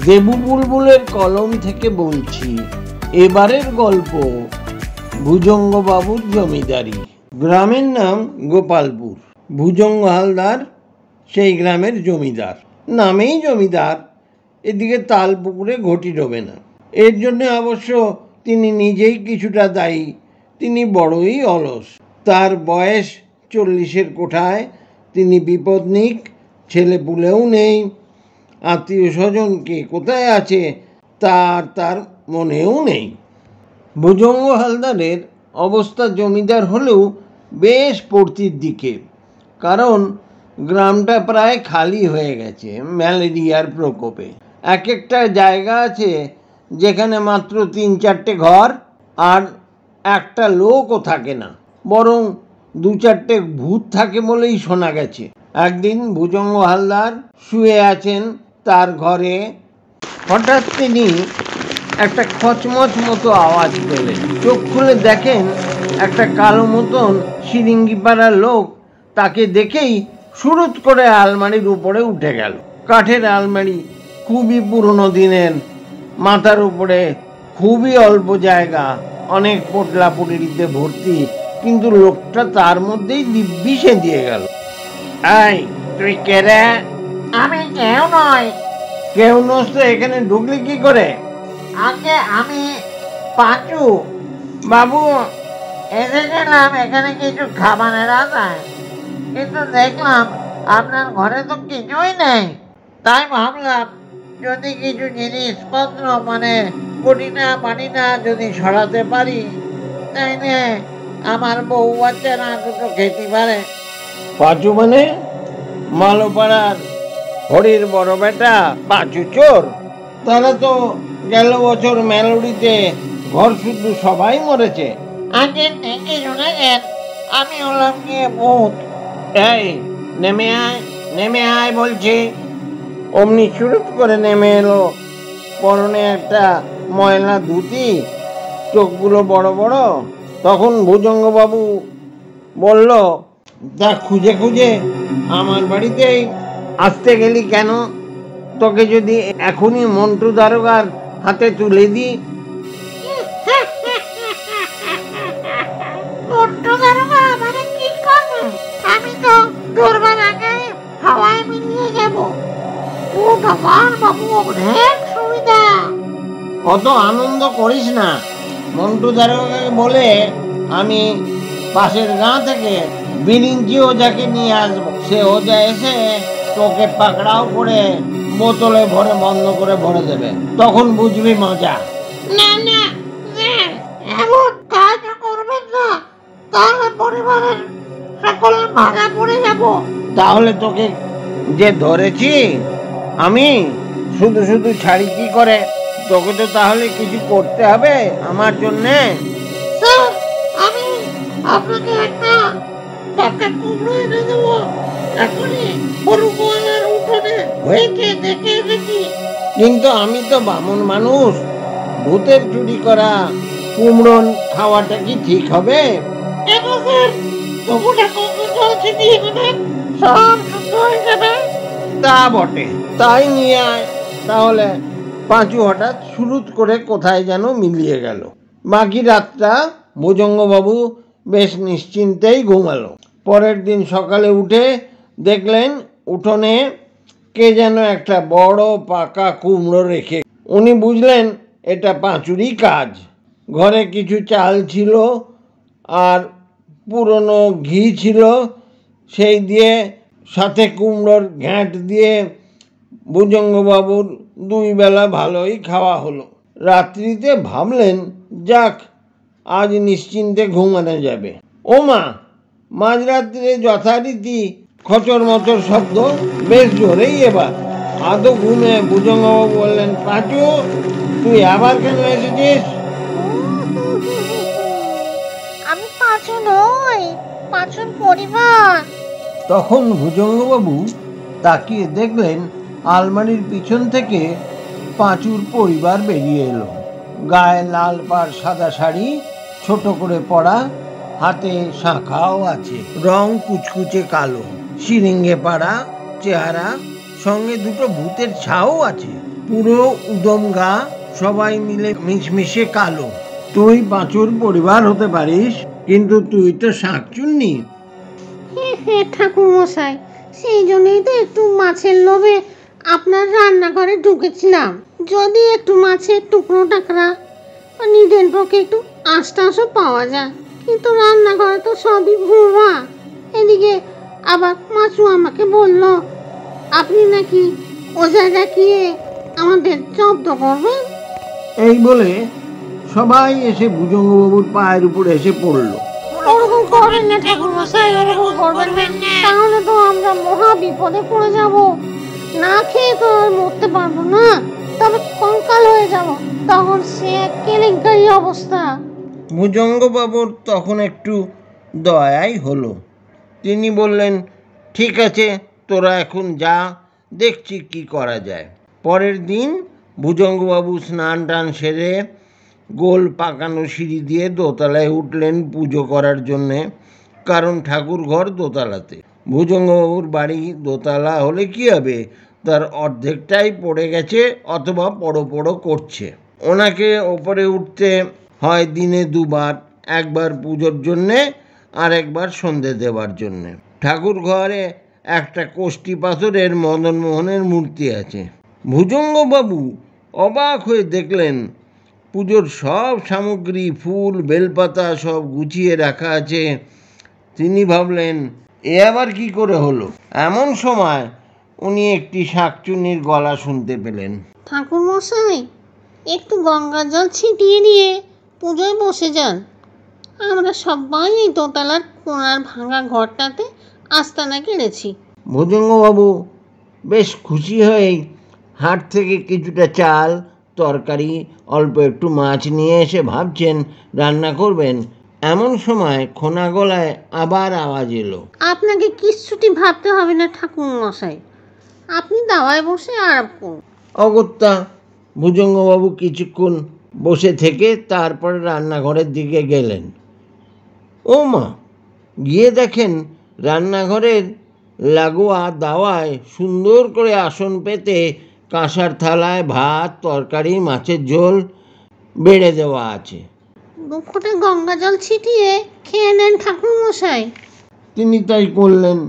দেবু বুলবুলের কলম থেকে বলছি এবারের গল্প ভুজঙ্গবাবুর জমিদারি। গ্রামের নাম গোপালপুর। ভুজঙ্গ হালদার সেই গ্রামের জমিদার, নামেই জমিদার। এদিকে তাল পুকুরে ঘটি ডোবে না। এর জন্য অবশ্য তিনি নিজেই কিছুটা দায়ী। তিনি বড়ই অলস। তার বয়স 40-এর কোঠায়। তিনি বিপদনিক, ছেলেপুলেও নেই। আত্মীয় স্বজন কে কোথায় আছে তার মনেও নেই। ভুজঙ্গ হালদারের অবস্থা জমিদার হলেও বেশ পড়তির দিকে। কারণ গ্রামটা প্রায় খালি হয়ে গেছে ম্যালেরিয়ার প্রকোপে। এক একটা জায়গা আছে যেখানে মাত্র 3-4টে ঘর, আর একটা লোকও থাকে না, বরং 2-4টে ভূত থাকে বলেই শোনা গেছে। একদিন ভুজঙ্গ হালদার শুয়ে আছেন তার ঘরে। হঠাৎ তিনি একটা খচমচ মতো আওয়াজ পেলেন। চোখ খুলে দেখেন একটা কালো মতন সিরিঙ্গিপাড়ার লোক তাকে দেখেই সুরুত করে আলমারির উপরে উঠে গেল। কাঠের আলমারি, খুবই পুরনো দিনের, মাথার উপরে খুবই অল্প জায়গা, অনেক পোটলা পুটলিতে ভর্তি, কিন্তু লোকটা তার মধ্যেই দিব্যি সেঁধিয়ে গেল। এই তুই কে রে? আমি কেউ নই। কেউ নস তো এখানে ঢুকলি কি করে? আগে আমি পাঁচু। বাবু, এসেছিলাম এখানে কিছু খাবারের আশায়, কিন্তু দেখলাম আপনার ঘরে তো কিছুই নেই। তাই ভাবলাম যদি কিছু জিনিসপত্র মানে পানি না যদি সরাতে পারি, তাইলে আমার বউ বাচ্চারা দুটো খেতে পারে। পাঁচু মানে মালোপাড়ার হরির বড় বেটা পাঁচু চোর? তারা তো গেল বছর মেলোডিতে ঘর শুধু সবাই মরেছে। আগে থেকে শুনেছেন আমি হলাম গিয়ে ভূত। এই নেমে আয় বলছি। অমনি শুরু করে নেমে এলো। পরনে একটা ময়লা ধুতি, চোখগুলো বড় বড়। তখন ভুজঙ্গবাবু বলল, তা খুঁজে খুঁজে আমার বাড়িতেই আসতে গেলি কেন? তোকে যদি এখনই মন্টু দারোগার হাতে তুলে দিই। মন্টু দারোগা আমারে কি করবে? আমি তো ধরবার আগে হাওয়ায় মিলিয়ে যাব। ভূত আমার বাবু অনেক সুবিধা। অত আনন্দ করিস না। মন্টু দারোগাকে বলে আমি পাশের গাঁ থেকে বিরিঞ্চি ওজাকে নিয়ে আসবো। সে ওজা এসে তোকে পাকড়াও করে বোতলে ভরে বন্ধ করে ভরে দেবে। তখন বুঝবি মজা। না না, এমন কাজ করবেন না, তাহলে পরিবারের সকলে ভাগা পড়ে যাব। তাহলে তোকে যে ধরেছি আমি শুধু শুধু ছাড়ি কি করে? তোকে তো তাহলে কিছু করতে হবে আমার জন্যে। স্যার, আমি আপনাকে একটা পাকা কুমড়ো এনে দেবো। এখনই বড়ুয়ালার উঠোনে হয়েছে দেখে এসেছি। কিন্তু আমি তো বামুন মানুষ, ভূতের চুরি করা কুমড়ো খাওয়াটা কি ঠিক হবে? কেন স্যার, তবুটা কত জল ছিটিয়ে দেবেন, সব শুদ্ধ হয়ে যাবে। তা বটে, তাই নিয়ে আয় তাহলে। পাঁচু হঠাৎ শুরুত করে কোথায় যেন মিলিয়ে গেল। বাকি রাতটা ভুজঙ্গবাবু বেশ নিশ্চিন্তেই ঘুমালো। পরের দিন সকালে উঠে দেখলেন উঠোনে কে যেন একটা বড় পাকা কুমড়ো রেখে। উনি বুঝলেন এটা পাঁচুরই কাজ। ঘরে কিছু চাল ছিল আর পুরনো ঘি ছিল, সেই দিয়ে সাথে কুমড়োর ঘ্যাঁট দিয়ে ভুজঙ্গবাবুর 2 বেলা ভালোই খাওয়া হলো। রাত্রিতে ভাবলেন যাক, আজ নিশ্চিন্তে ঘুমানো যাবে। ও মা, মাঝরাত্রে যথারীতি খচর মচর শব্দ, বেশ জোরেই এবার। আদৌ ঘুমে ভুজঙ্গবাবু বললেন, পাঁচু তুই আবার কেন এসেছিস? আমি পাঁচু নই, পাঁচুর পরিবার। তখন ভুজঙ্গবাবু তাকিয়ে দেখলেন আলমারির পিছন থেকে পাঁচুর পরিবার বেরিয়ে এলো। গায়ে লাল পাড় সাদা শাড়ি, ছোট করে পরা, হাতে শাঁখাও আছে, রং কুচকুচে কালো, সিরিঙ্গে পাড়া চেহারা, সঙ্গে 2টো ভূতের ছাও আছে। পুরো উদমগা সবাই মিলে মিশমিশে কালো। তুই পাঁচুর পরিবার হতে পারিস, কিন্তু তুই তো শাকচুন্নি। হ্যাঁ ঠাকুর মশাই, সেই জন্যই তো একটু মাছের লোভে আপনার রান্নাঘরে ঢুকেছিলাম। যদি একটু মাছের টুকরো টাকরা নিজের পক্ষে একটু আশটাশও পাওয়া যায়, কিন্তু রান্নাঘরে তো সবই ভুয়া। এদিকে আবার মাছু আমাকে বলল আপনি নাকি ও জায়গায় গিয়ে আমাদের জব্দ করবেন। এই বলে সবাই এসে ভুজঙ্গবাবুর পায়ের উপরে এসে পড়ল। ওরকম করবেন না ঠাকুর মশাই, ওরকম করবেন না, তাহলে তো আমরা মহা বিপদে পড়ে যাব। না খেয়ে তো আর মরতে পারবো না, তবে কঙ্কাল হয়ে যাব, তখন সে এক কেলেঙ্কারি অবস্থা। ভুজঙ্গবাবুর তখন একটু দয়াই হলো। তিনি বললেন, ঠিক আছে, তোরা এখন যা, দেখছি কি করা যায়। পরের দিন ভুজঙ্গবাবু স্নান টান সেরে গোল পাকানো সিঁড়ি দিয়ে দোতলায় উঠলেন পুজো করার জন্যে, কারণ ঠাকুর ঘর দোতলাতে। ভুজঙ্গবাবুর বাড়ি দোতলা হলে কি হবে, তার অর্ধেকটাই পড়ে গেছে অথবা পড়ো পড়ো করছে। ওনাকে ওপরে উঠতে হয় দিনে দুবার, একবার পুজোর জন্যে আর একবার সন্ধে দেওয়ার জন্যে। ঠাকুর ঘরে একটা কোষ্ঠী পাথরের মদনমোহনের মূর্তি আছে। ভুজঙ্গবাবু অবাক হয়ে দেখলেন পুজোর সব সামগ্রী, ফুল, বেলপাতা সব গুছিয়ে রাখা আছে। তিনি ভাবলেন, এ আবার কি করে হলো? এমন সময় উনি একটি শাকচুন্নির গলা শুনতে পেলেন। ঠাকুর মশাই, একটু গঙ্গা জল ছিটিয়ে দিয়ে পুজোয় বসে যান। আমরা সবাই এই দোতলার কোণার ভাঙা ঘরটাতে আস্তানা কিনেছি। ভুজঙ্গবাবু বেশ খুশি হয়েই হাট থেকে কিছুটা চাল, তরকারি, অল্প একটু মাছ নিয়ে এসে ভাবছেন রান্না করবেন। এমন সময় খোনা গলায় আবার আওয়াজ এলো, আপনাকে কিচ্ছুটি ভাবতে হবে না ঠাকুর মশাই, আপনি দাওয়ায় বসে আরাম করুন। অগত্যা ভুজঙ্গবাবু কিছুক্ষণ বসে থেকে তারপরে রান্নাঘরের দিকে গেলেন। ও মা, গিয়ে দেখেন রান্নাঘরের লাগোয়া দাওয়ায় সুন্দর করে আসন পেতে কাঁসার থালায় ভাত, তরকারি, মাছের ঝোল বেড়ে দেওয়া আছে। দুঃখটা গঙ্গা জল ছিটিয়ে খেয়ে নেন ঠাকুর মশাই। তিনি তাই করলেন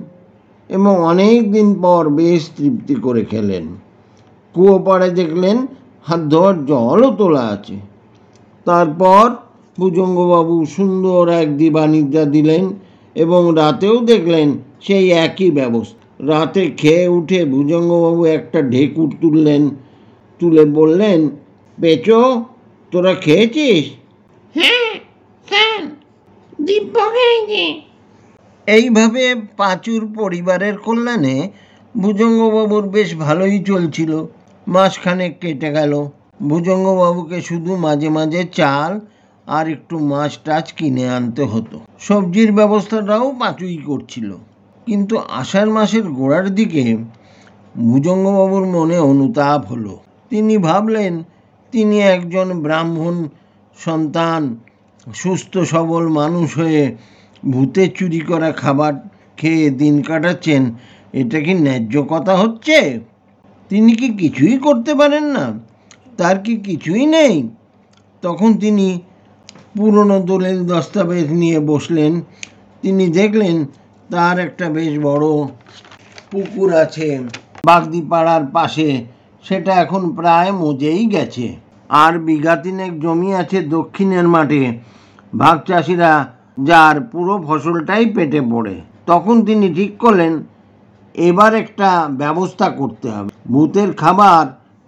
এবং অনেক দিন পর বেশ তৃপ্তি করে খেলেন। কুয়ো পাড়ে দেখলেন হাত ধোয়ার জলও তোলা আছে। তারপর ভুজঙ্গবাবু সুন্দর এক দিবানিদ্রা দিলেন এবং রাতেও দেখলেন সেই একই ব্যবস্থা। রাতে খেয়ে উঠে ভুজঙ্গবাবু একটা ঢেকুর তুললেন, তুলে বললেন, পেঁচো, তোরা খেয়েছিস? হ্যাঁ স্যার, দিব্য খেয়েছি। এইভাবে পাঁচুর পরিবারের কল্যাণে ভুজঙ্গবাবুর বেশ ভালোই চলছিল। মাসখানেক কেটে গেল। ভুজঙ্গবাবুকে শুধু মাঝে মাঝে চাল আর একটু মাছ টাছ কিনে আনতে হতো। সবজির ব্যবস্থাটাও পাঁচুই করছিল। কিন্তু আষাঢ় মাসের গোড়ার দিকে ভুজঙ্গবাবুর মনে অনুতাপ হলো। তিনি ভাবলেন, তিনি একজন ব্রাহ্মণ সন্তান, সুস্থ সবল মানুষ হয়ে ভূতে চুরি করা খাবার খেয়ে দিন কাটাচ্ছেন। এটা কি ন্যায্য কথা হচ্ছে? তিনি কি কিছুই করতে পারেন না? তার কি কিছুই নেই? তখন তিনি পুরনো দলিল দস্তাবেজ নিয়ে বসলেন। তিনি দেখলেন তার একটা বেশ বড় পুকুর আছে বাগদিপাড়ার পাশে। সেটা এখন প্রায় মজেই গেছে। আর বিঘা তিনেক জমি আছে দক্ষিণের মাঠে, ভাগ চাষিরা, যার পুরো ফসলটাই পেটে পড়ে। তখন তিনি ঠিক করলেন এবার একটা ব্যবস্থা করতে হবে। ভূতের খাবার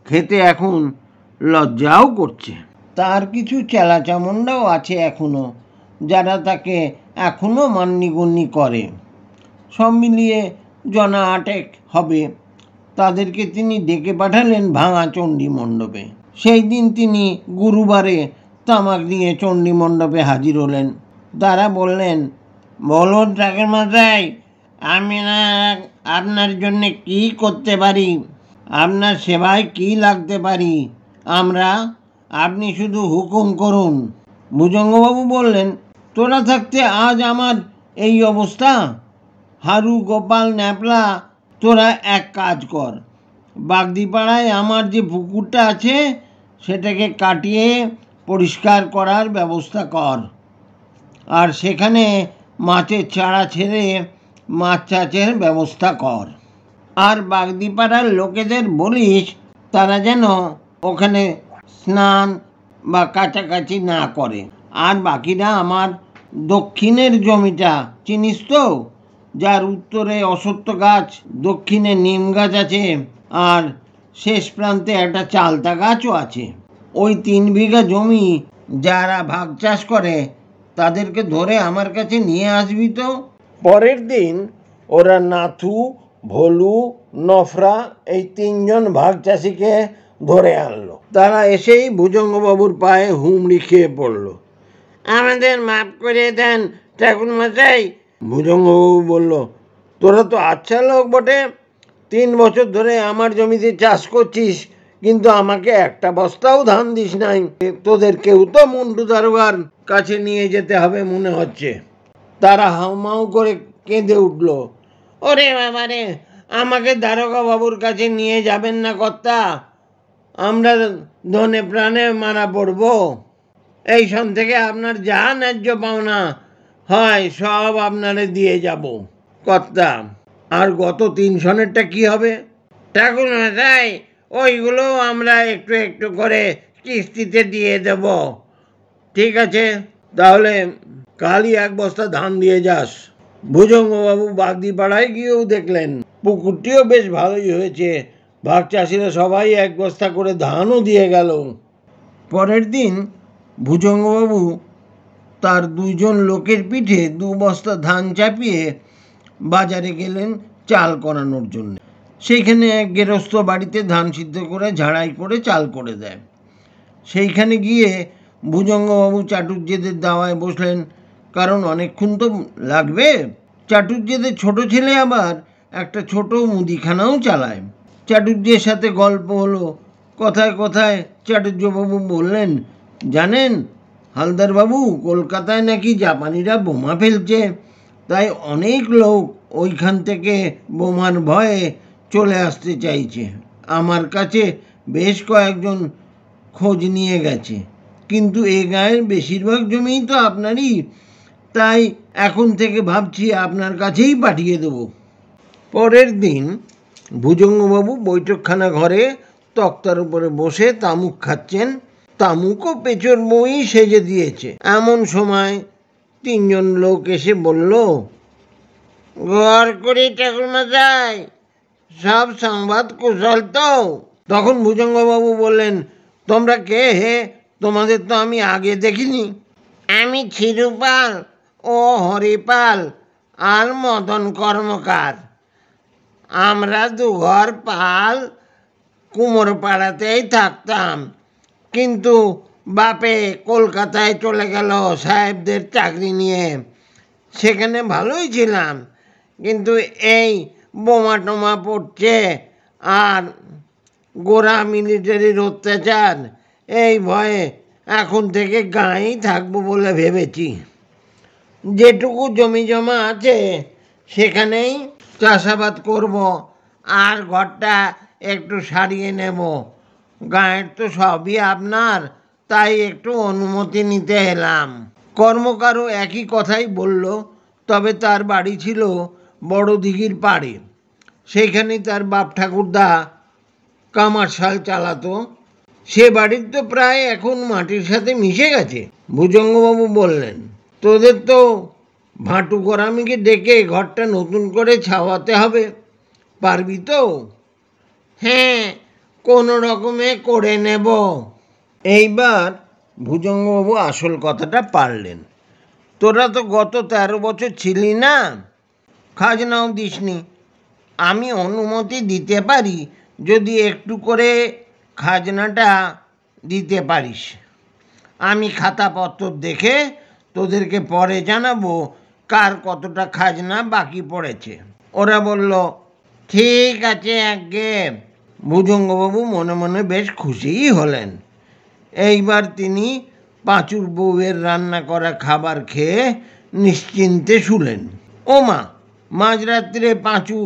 খেতে এখন লজ্জাও করছে। তার কিছু চেলাচামুন্ডাও আছে এখনো, যারা তাকে এখনো মান্যিগণ্যি করে। সব মিলিয়ে জনা 8 হবে। তাদেরকে তিনি ডেকে পাঠালেন ভাঙা চণ্ডী মণ্ডপে। সেই দিন তিনি গুরুবারে তামাক নিয়ে চণ্ডী মণ্ডপে হাজির হলেন। তারা বললেন, বলুন ঠাকুর মশাই, আমি না আপনার জন্য কি করতে পারি? আপনার সেবায় কি লাগতে পারি আমরা? আপনি শুধু হুকুম করুন। ভুজঙ্গবাবু বললেন, তোরা থাকতে আজ আমার এই অবস্থা? হারু, গোপাল, ন্যাপলা, তোরা এক কাজ কর, বাগদিপাড়ায় আমার যে পুকুরটা আছে সেটাকে কাটিয়ে পরিষ্কার করার ব্যবস্থা কর, আর সেখানে মাছের চারা ছেড়ে মাছ চাষের ব্যবস্থা কর। আর বাগদিপাড়ার লোকেদের বলিস তারা যেন ওখানে স্নান বা কাছাকাছি না করে। আর বাকিরা আমার দক্ষিণের জমিটা চিনিস তো, যার উত্তরে অশ্বত্থ গাছ, দক্ষিণে নিম গাছ আছে, আর শেষ প্রান্তে একটা চালতা গাছও আছে। ওই 3 বিঘা জমি যারা ভাগ চাষ করে তাদেরকে ধরে আমার কাছে নিয়ে আসবি তো। পরের দিন ওরা নাথু, ভোলু, নফরা এই 3 জন ভাগ চাষিকে ধরে আনলো। তারা এসেই ভুজঙ্গবাবুর পায়ে হুমড়ি খেয়ে পড়ল। আমাদের মাফ করে দেন ঠাকুর মশাই। ভুজঙ্গবাবু বলল, তোরা তো আচ্ছা লোক বটে, 3 বছর ধরে আমার জমিতে চাষ করছিস, কিন্তু আমাকে একটা বস্তাও ধান দিস নাই। তোদের কেউ তো মন্টু দারোগার কাছে নিয়ে যেতে হবে মনে হচ্ছে। তারা হাউমাউ করে কেঁদে উঠল। ওরে বাবারে, আমাকে দারোগা বাবুর কাছে নিয়ে যাবেন না কর্তা, আমরা ধনে প্রাণে মারা পড়ব। এই সন থেকে আপনার যা ন্যায্য পাওনা হয় সব আপনারে দিয়ে যাব কর্তা। আর গত 3 সনেরটা কি হবে? ঠাকুর মশাই, ওইগুলো আমরা একটু একটু করে কিস্তিতে দিয়ে দেব। ঠিক আছে, তাহলে কালই 1 বস্তা ধান দিয়ে যাস। ভুজঙ্গবাবু বাগদিপাড়ায় গিয়েও দেখলেন পুকুরটিও বেশ ভালোই হয়েছে। ভাগ চাষিরা সবাই 1 বস্তা করে ধানও দিয়ে গেল। পরের দিন ভুজঙ্গবাবু তার 2 জন লোকের পিঠে 2 বস্তা ধান চাপিয়ে বাজারে গেলেন চাল করানোর জন্য। সেইখানে এক গেরস্থ বাড়িতে ধান সিদ্ধ করে ঝাড়াই করে চাল করে দেয়। সেইখানে গিয়ে ভুজঙ্গবাবু চাটুর্যেদের দাওয়ায় বসলেন, কারণ অনেকক্ষণ তো লাগবে। চাটুর্যেদের ছোট ছেলে আবার একটা ছোট মুদিখানাও চালায়। চাটুর্যের সাথে গল্প হলো। কথায় কথায় চাটুর্যবাবু বললেন, জানেন হালদারবাবু, কলকাতায় নাকি জাপানিরা বোমা ফেলছে, তাই অনেক লোক ওইখান থেকে বোমার ভয়ে চলে আসতে চাইছে। আমার কাছে বেশ কয়েকজন খোঁজ নিয়ে গেছে, কিন্তু এ গায়ের বেশিরভাগ জমিই তো আপনারই, তাই এখন থেকে ভাবছি আপনার কাছেই পাঠিয়ে দেব। পরের দিন ভুজঙ্গবাবু বৈঠকখানা ঘরে তক্তার উপরে বসে তামুক খাচ্ছেন। তামুকও পেঁচোর বই সেজে দিয়েছে। এমন সময় 3 জন লোক এসে বলল, ঘর করি ঠাকুর মশাই, সব সংবাদ কুশল তো? তখন ভুজঙ্গবাবু বললেন, তোমরা কে হে? তোমাদের তো আমি আগে দেখিনি। আমি ছিরুপাল ও হরিপাল আর মদন কর্মকার। আমরা 2 ঘর পাল কুমোরপাড়াতেই থাকতাম, কিন্তু বাপে কলকাতায় চলে গেল সাহেবদের চাকরি নিয়ে। সেখানে ভালোই ছিলাম, কিন্তু এই বোমা টোমা পড়ছে আর গোরা মিলিটারির অত্যাচার, এই ভয়ে এখন থেকে গাঁয়েই থাকবো বলে ভেবেছি। যেটুকু জমি জমা আছে সেখানেই চাষাবাদ করব, আর ঘরটা একটু সারিয়ে নেব। গাঁয়ের তো সবই আপনার, তাই একটু অনুমতি নিতে এলাম। কর্মকারও একই কথাই বলল, তবে তার বাড়ি ছিল বড় দিঘির পাড়ে। সেইখানেই তার বাপ ঠাকুরদা কামারশাল চালাতো। সে বাড়ির তো প্রায় এখন মাটির সাথে মিশে গেছে। ভুজঙ্গবাবু বললেন, তোদের তো ভাটু করামিকে ডেকে ঘরটা নতুন করে ছাওয়াতে হবে, পারবি তো? হ্যাঁ, কোনো রকমে করে নেব। এইবার ভুজঙ্গবাবু আসল কথাটা পারলেন। তোরা তো গত 13 বছর ছিলি না, খাজনাও দিসনি। আমি অনুমতি দিতে পারি যদি একটু করে খাজনাটা দিতে পারিস। আমি খাতাপত্র দেখে তোদেরকে পরে জানাবো কার কতটা খাজনা বাকি পড়েছে। ওরা বলল, ঠিক আছে আজ্ঞে। ভুজঙ্গবাবু মনে মনে বেশ খুশিই হলেন। এইবার তিনি পাঁচুর বউয়ের রান্না করা খাবার খেয়ে নিশ্চিন্তে শুলেন। ওমা, মাঝরাত্রে পাঁচু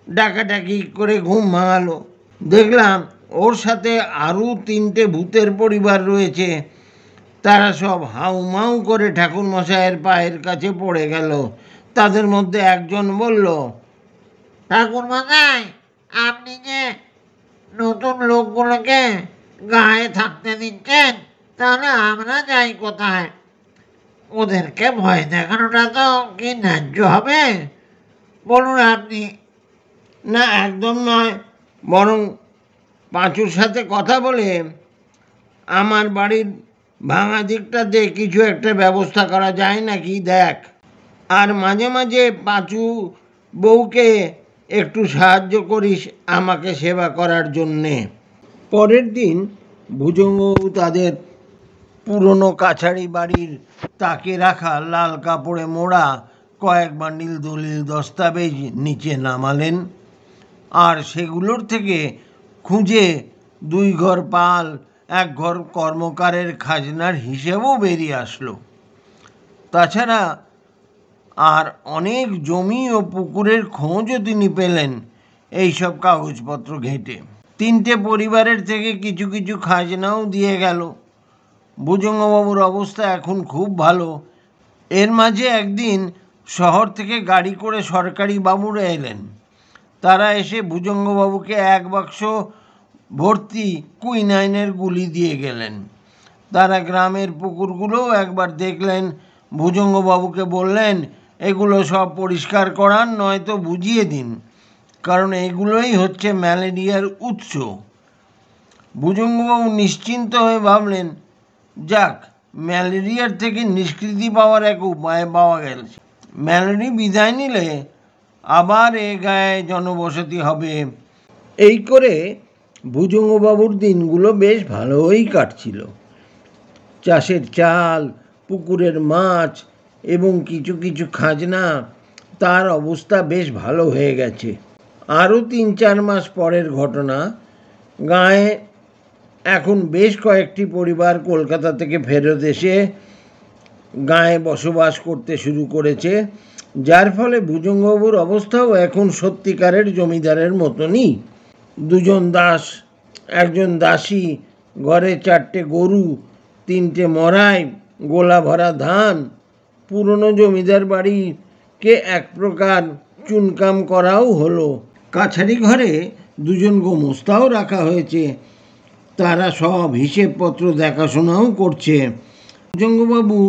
ডাকাডাকি করে ঘুম ভাঙালো। দেখলাম ওর সাথে আরও 3টে ভূতের পরিবার রয়েছে। তারা সব হাউমাউ করে ঠাকুরমশাইয়ের পায়ের কাছে পড়ে গেল। তাদের মধ্যে একজন বলল, ঠাকুরমশাই, আপনি যে নতুন লোকগুলোকে গায়ে থাকতে দিচ্ছেন, তাহলে আমরা যাই কোথায়? ওদেরকে ভয় দেখানোটা তো কি ন্যায্য হবে? বলুন আপনি। না, একদম নয়, বরং পাঁচুর সাথে কথা বলে আমার বাড়ির ভাঙা দিকটাতে কিছু একটা ব্যবস্থা করা যায় নাকি দেখ। আর মাঝে মাঝে পাঁচু বউকে একটু সাহায্য করিস আমাকে সেবা করার জন্যে। পরের দিন ভুজঙ্গবাবু তাদের পুরনো কাছারি বাড়ির তাকে রাখা লাল কাপড়ে মোড়া কয়েক বান্ডিল দলিল দস্তাবেজ নিচে নামালেন, আর সেগুলোর থেকে খুঁজে 2 ঘর পাল, 1 ঘর কর্মকারের খাজনার হিসেবও বেরিয়ে আসলো। তাছাড়া আর অনেক জমি ও পুকুরের খোঁজও তিনি পেলেন এইসব কাগজপত্র ঘেঁটে। 3টে পরিবারের থেকে কিছু কিছু খাজনাও দিয়ে গেল। ভুজঙ্গবাবুর অবস্থা এখন খুব ভালো। এর মাঝে একদিন শহর থেকে গাড়ি করে সরকারি বাবুরা এলেন। তারা এসে ভুজঙ্গবাবুকে 1 বাক্স ভর্তি কুইনাইনের গুলি দিয়ে গেলেন। তারা গ্রামের পুকুরগুলোও একবার দেখলেন। ভুজঙ্গবাবুকে বললেন, এগুলো সব পরিষ্কার করান, নয়তো বুঝিয়ে দিন, কারণ এগুলোই হচ্ছে ম্যালেরিয়ার উৎস। ভুজঙ্গবাবু নিশ্চিন্ত হয়ে ভাবলেন, যাক, ম্যালেরিয়ার থেকে নিষ্কৃতি পাওয়ার এক উপায় পাওয়া গেছে। ম্যালেরিয়া বিদায় নিলে আবার এ গায়ে জনবসতি হবে। এই করে ভুজঙ্গবাবুর দিনগুলো বেশ ভালোই কাটছিল। চাষের চাল, পুকুরের মাছ এবং কিছু কিছু খাজনা, তার অবস্থা বেশ ভালো হয়ে গেছে। আরও 3-4 মাস পরের ঘটনা। গাঁয়ে এখন বেশ কয়েকটি পরিবার কলকাতা থেকে ফেরত এসে গাঁয়ে বসবাস করতে শুরু করেছে, যার ফলে ভুজঙ্গবাবুর অবস্থাও এখন সত্যিকারের জমিদারের মতনই। 2 জন দাস, 1 জন দাসী, ঘরে 4টে গরু, 3টে মরাই, গোলা ভরা ধান। পুরনো জমিদার বাড়িকে এক প্রকার চুনকাম করাও হলো। কাছারি ঘরে 2 জন গোমস্তাও রাখা হয়েছে। তারা সব হিসেবপত্র দেখাশোনাও করছে। ভুজঙ্গবাবু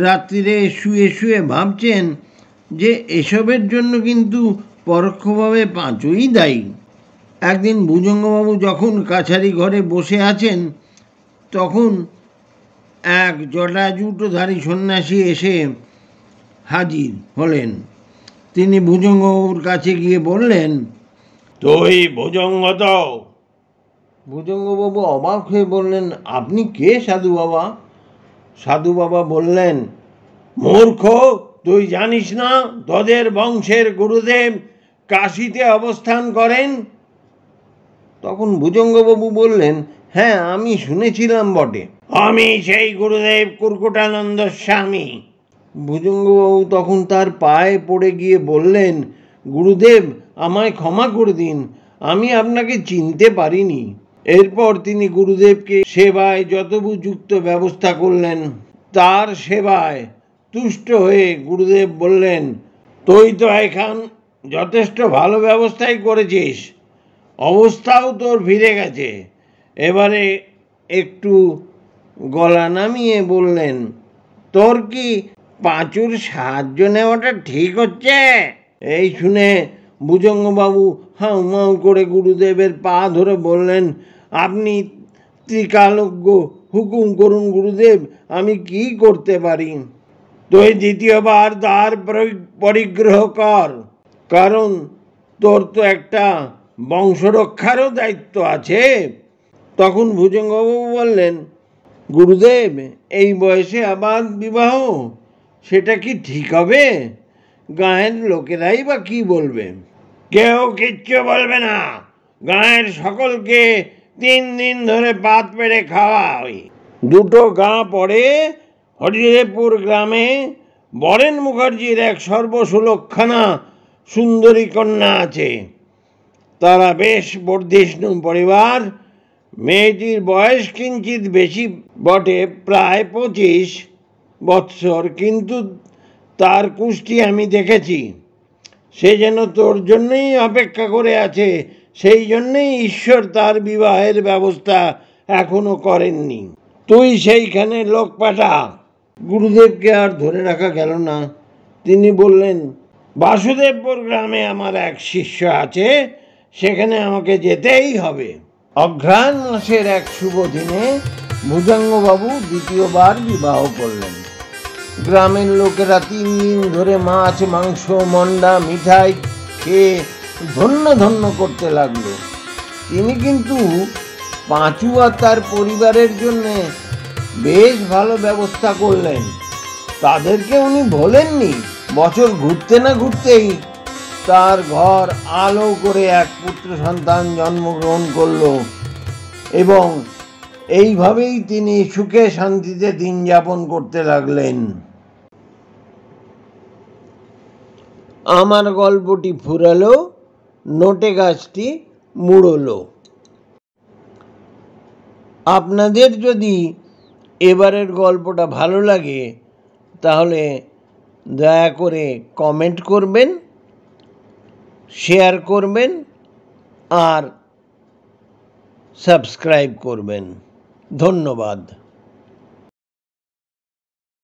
রাত্রিরে শুয়ে শুয়ে ভাবছেন যে এসবের জন্য কিন্তু পরোক্ষভাবে পাঁচুই দায়ী। একদিন ভুজঙ্গবাবু যখন কাছারি ঘরে বসে আছেন, তখন এক জটাজুটোধারী সন্ন্যাসী এসে হাজির হলেন। তিনি ভুজঙ্গবাবুর কাছে গিয়ে বললেন, তুই ভুজঙ্গ তো? ভুজঙ্গবাবু অবাক হয়ে বললেন, আপনি কে সাধু বাবা? সাধু বাবা বললেন, মূর্খ, তুই জানিস না তোদের বংশের গুরুদেব কাশীতে অবস্থান করেন? তখন ভুজঙ্গবাবু বললেন, হ্যাঁ, আমি শুনেছিলাম বটে। আমি সেই গুরুদেব কুর্কুটানন্দ স্বামী। ভুজঙ্গবাবু তখন তার পায়ে পড়ে গিয়ে বললেন, গুরুদেব, আমায় ক্ষমা করে দিন, আমি আপনাকে চিনতে পারিনি। এরপর তিনি গুরুদেবকে সেবায় যথোপযুক্ত ব্যবস্থা করলেন। তার সেবায় তুষ্ট হয়ে গুরুদেব বললেন, তুই তো এখন যথেষ্ট ভালো ব্যবস্থাই করেছিস, অবস্থাও তোর ফিরে গেছে। এবারে একটু গলা নামিয়ে বললেন, তোর কি পাঁচুর সাহায্য নেওয়াটা ঠিক হচ্ছে? এই শুনে ভুজঙ্গবাবু হাউমাউ করে গুরুদেবের পা ধরে বললেন, আপনি ত্রিকালজ্ঞ, হুকুম করুন গুরুদেব, আমি কি করতে পারি? তুই দ্বিতীয়বার দ্বার পরিগ্রহ কর, কারণ তোর তো একটা বংশরক্ষারও দায়িত্ব আছে। তখন ভুজঙ্গবাবু বললেন, গুরুদেব, এই বয়সে আবার বিবাহ, সেটা কি ঠিক হবে? গাঁয়ের লোকেরাই বা কি বলবে? কেউ কিচ্ছু বলবে না। গাঁয়ের সকলকে 3 দিন ধরে পাত পেড়ে খাওয়া হয়। 2টো গাঁ পড়ে হরিদেবপুর গ্রামে বরেন মুখার্জির এক সর্বসুলক্ষণা সুন্দরী কন্যা আছে। তারা বেশ বর্ধিষ্ণু পরিবার। মেয়েটির বয়স কিঞ্চিত বেশি বটে, প্রায় 25 বৎসর, কিন্তু তার কুষ্টি আমি দেখেছি। সে যেন তোর জন্যই অপেক্ষা করে আছে। সেই জন্যই ঈশ্বর তার বিবাহের ব্যবস্থা এখনো করেননি। তুই সেইখানে লোক পাঠা। গুরুদেবকে আর ধরে রাখা গেল না। তিনি বললেন, বাসুদেবপুর গ্রামে আমার এক শিষ্য আছে, সেখানে আমাকে যেতেই হবে। অঘ্রাণ মাসের এক শুভ দিনে ভুজঙ্গবাবু দ্বিতীয়বার বিবাহ করলেন। গ্রামের লোকেরা 3 দিন ধরে মাছ, মাংস, মন্ডা, মিঠাই খেয়ে ধন্য ধন্য করতে লাগলো। তিনি কিন্তু পাঁচু আর তার পরিবারের জন্য বেশ ভালো ব্যবস্থা করলেন। তাদেরকে উনি ভোলেননি। বছর ঘুরতে না ঘুরতেই তার ঘর আলো করে এক পুত্র সন্তান জন্মগ্রহণ করল, এবং এইভাবেই তিনি সুখে শান্তিতে দিন যাপন করতে লাগলেন। আমার গল্পটি ফুরালো, নোটে গাছটি মুড়লো। আপনাদের যদি এবারের গল্পটা ভালো লাগে তাহলে দয়া করে কমেন্ট করবেন, শেয়ার করবেন আর সাবস্ক্রাইব করবেন। ধন্যবাদ।